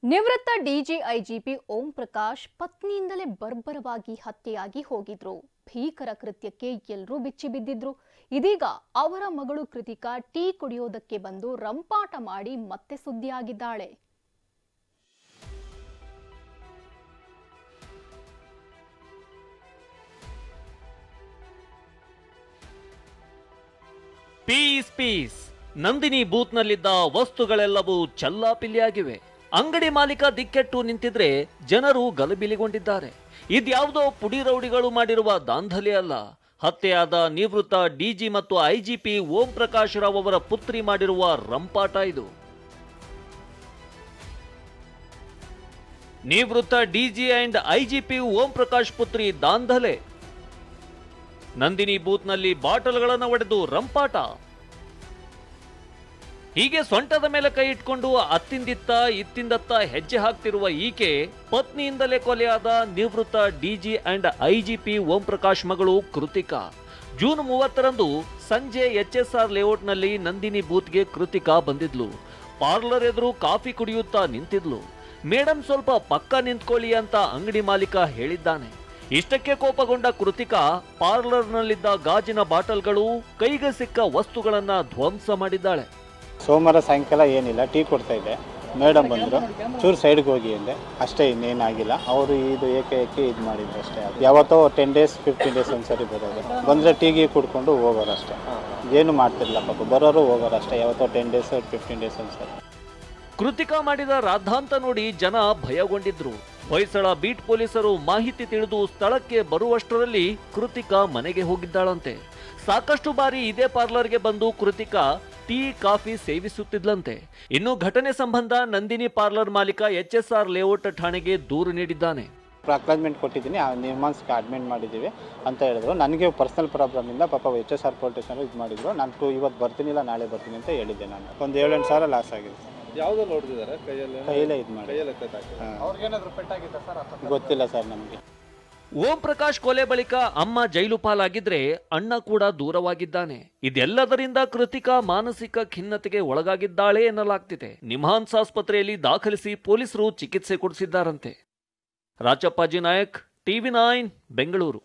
ನಿವೃತ್ತ ಡಿಜಿಐಜಿಪಿ ಓಂ ಪ್ರಕಾಶ್ ಪತ್ನಿಯಿಂದಲೇ ಬರ್ಬರವಾಗಿ ಹತ್ಯೆಯಾಗಿ ಹೋಗಿದ್ರು. ಭೀಕರ ಕೃತ್ಯಕ್ಕೆ ಎಲ್ಲರೂ ಬಿಚ್ಚಿ ಬಿದ್ದಿದ್ರು. ಇದೀಗ ಅವರ ಮಗಳು ಕೃತಿಕಾ ಟೀ ಕುಡಿಯೋದಕ್ಕೆ ಬಂದು ರಂಪಾಟ ಮಾಡಿ ಮತ್ತೆ ಸುದ್ದಿಯಾಗಿದ್ದಾಳೆ. ಪೀಸ್ ಪೀಸ್ ನಂದಿನಿ ಬೂತ್ನಲ್ಲಿದ್ದ ವಸ್ತುಗಳೆಲ್ಲವೂ ಚಲ್ಲಾಪಿಲ್ಲಿಯಾಗಿವೆ. ಅಂಗಡಿ ಮಾಲೀಕ ದಿಕ್ಕೆಟ್ಟು ನಿಂತಿದ್ರೆ ಜನರು ಗಲಿಬಿಲಿಗೊಂಡಿದ್ದಾರೆ. ಇದ್ಯಾವುದೋ ಪುಡಿ ರೌಡಿಗಳು ಮಾಡಿರುವ ದಾಂಧಲೆ ಅಲ್ಲ. ಹತ್ಯೆಯಾದ ನಿವೃತ್ತ ಡಿಜಿ ಮತ್ತು ಐಜಿಪಿ ಓಂ ಪ್ರಕಾಶ್ ರಾವ್ ಅವರ ಪುತ್ರಿ ಮಾಡಿರುವ ರಂಪಾಟ ಇದು. ನಿವೃತ್ತ DG and IGP Om Prakash ಪುತ್ರಿ ದಾಂಧಲೆ. ನಂದಿನಿ ಬೂತ್ನಲ್ಲಿ ಬಾಟಲ್ಗಳನ್ನು ಒಡೆದು ರಂಪಾಟ. ಹೀಗೆ ಸೊಂಟದ ಮೇಲೆ ಕೈ ಇಟ್ಕೊಂಡು ಅತ್ತಿಂದಿತ್ತ ಇತ್ತಿಂದತ್ತ ಹೆಜ್ಜೆ ಹಾಕ್ತಿರುವ ಈಕೆ ಪತ್ನಿಯಿಂದಲೇ ಕೊಲೆಯಾದ ನಿವೃತ್ತ DG and IGP Om Prakash ಮಗಳು ಕೃತಿಕಾ. ಜೂನ್ 30ರಂದು ಸಂಜೆ HSR ಲೇಔಟ್ನಲ್ಲಿ ನಂದಿನಿ ಬೂತ್ಗೆ ಕೃತಿಕಾ ಬಂದಿದ್ಲು. ಪಾರ್ಲರ್ ಎದುರು ಕಾಫಿ ಕುಡಿಯುತ್ತಾ ನಿಂತಿದ್ಲು. ಮೇಡಮ್ ಸ್ವಲ್ಪ ಪಕ್ಕ ನಿಂತ್ಕೊಳ್ಳಿ ಅಂತ ಅಂಗಡಿ ಮಾಲೀಕ ಹೇಳಿದ್ದಾನೆ. ಇಷ್ಟಕ್ಕೆ ಕೋಪಗೊಂಡ ಕೃತಿಕಾ ಪಾರ್ಲರ್ನಲ್ಲಿದ್ದ ಗಾಜಿನ ಬಾಟಲ್ಗಳು, ಕೈಗೆ ಸಿಕ್ಕ ವಸ್ತುಗಳನ್ನ ಧ್ವಂಸ ಮಾಡಿದ್ದಾಳೆ. ಸೋಮವಾರ ಸಾಯಂಕಾಲ ಏನಿಲ್ಲ, ಟೀ ಕೊಡ್ತಾ ಇದ್ದೆ. ಮೇಡಮ್ ಬಂದರು, ಚೂರು ಸೈಡ್ಗೆ ಹೋಗಿ ಅಂದೆ, ಅಷ್ಟೇ, ಇನ್ನೇನಾಗಿಲ್ಲ. ಅವರು ಇದು ಏಕೆ ಇದು ಮಾಡಿದ್ರು ಅಷ್ಟೇ. ಯಾವತ್ತೋ 10 days 15 days ಒಂದ್ಸರಿ ಬರೋದು. ಬಂದರೆ ಟೀಗೆ ಕುಡ್ಕೊಂಡು ಹೋಗೋರು ಅಷ್ಟೇ, ಏನು ಮಾಡ್ತಿರಲಿಲ್ಲ ಪಾಪ. ಬರೋರು ಹೋಗೋರು ಅಷ್ಟೇ, ಯಾವತ್ತೋ 10 days 15 days ಒಂದ್ಸರಿ. ಕೃತಿಕಾ ಮಾಡಿದ ರಾದ್ಧಾಂತ ನೋಡಿ ಜನ ಭಯಗೊಂಡಿದ್ರು. ಹೊಯ್ಸಳ ಬೀಟ್ ಪೊಲೀಸರು ಮಾಹಿತಿ ತಿಳಿದು ಸ್ಥಳಕ್ಕೆ ಬರುವಷ್ಟರಲ್ಲಿ ಕೃತಿಕಾ ಮನೆಗೆ ಹೋಗಿದ್ದಾಳಂತೆ. ಸಾಕಷ್ಟು ಬಾರಿ ಇದೇ ಪಾರ್ಲರ್ಗೆ ಬಂದು ಕೃತಿಕಾ ಟೀ ಕಾಫಿ ಸೇವಿಸುತ್ತಿದ್ಲಂತೆ. ಇನ್ನು ಘಟನೆ ಸಂಬಂಧ ನಂದಿನಿ ಪಾರ್ಲರ್ ಮಾಲೀಕ HSR ಲೇಔಟ್ ಠಾಣೆಗೆ ದೂರು ನೀಡಿದ್ದಾನೆ. ಅಕ್ನಾಜ್ಮೆಂಟ್ ಕೊಟ್ಟಿದ್ದೀನಿ, ನಿಮ್ಮಾನ್ಸ್ಗೆ ಅಡ್ಮಿಟ್ ಮಾಡಿದ್ದೀವಿ ಅಂತ ಹೇಳಿದ್ರು. ನನಗೆ ಪರ್ಸನಲ್ ಪ್ರಾಬ್ಲಮಿಂದ ಪಾಪ HSR ಪೊಲಿಟಿಷನ್ ಇದು ಮಾಡಿದ್ರು. ನಾನು ಇವತ್ತು ಬರ್ತೀನಿಲ್ಲ, ನಾಳೆ ಬರ್ತೀನಿ ಅಂತ ಹೇಳಿದ್ದೆ. ನಾನು ಒಂದು 7-8 ಸಾವಿರ ಲಾಸ್ ಆಗಿದೆ. ಯಾವುದೋ ನೋಡಿದ್ದಾರೆ ಕೈಯಲ್ಲೇ ಇದು ಮಾಡಿ. ಗೊತ್ತಿಲ್ಲ ಸರ್ ನಮಗೆ. ಓಂ ಪ್ರಕಾಶ್ ಕೊಲೆ ಬಳಿಕ ಅಮ್ಮ ಜೈಲು ಪಾಲಾಗಿದ್ರೆ ಅಣ್ಣ ಕೂಡ ದೂರವಾಗಿದ್ದಾನೆ. ಇದೆಲ್ಲದರಿಂದ ಕೃತಿಕಾ ಮಾನಸಿಕ ಖಿನ್ನತೆಗೆ ಒಳಗಾಗಿದ್ದಾಳೆ ಎನ್ನಲಾಗ್ತಿದೆ. ನಿಮ್ಹಾನ್ಸ್ ಆಸ್ಪತ್ರೆಯಲ್ಲಿ ದಾಖಲಿಸಿ ಪೊಲೀಸರು ಚಿಕಿತ್ಸೆ ಕೊಡಿಸಿದ್ದಾರಂತೆ. ರಾಜಪ್ಪಾಜಿ ನಾಯಕ್, TV9 ಬೆಂಗಳೂರು.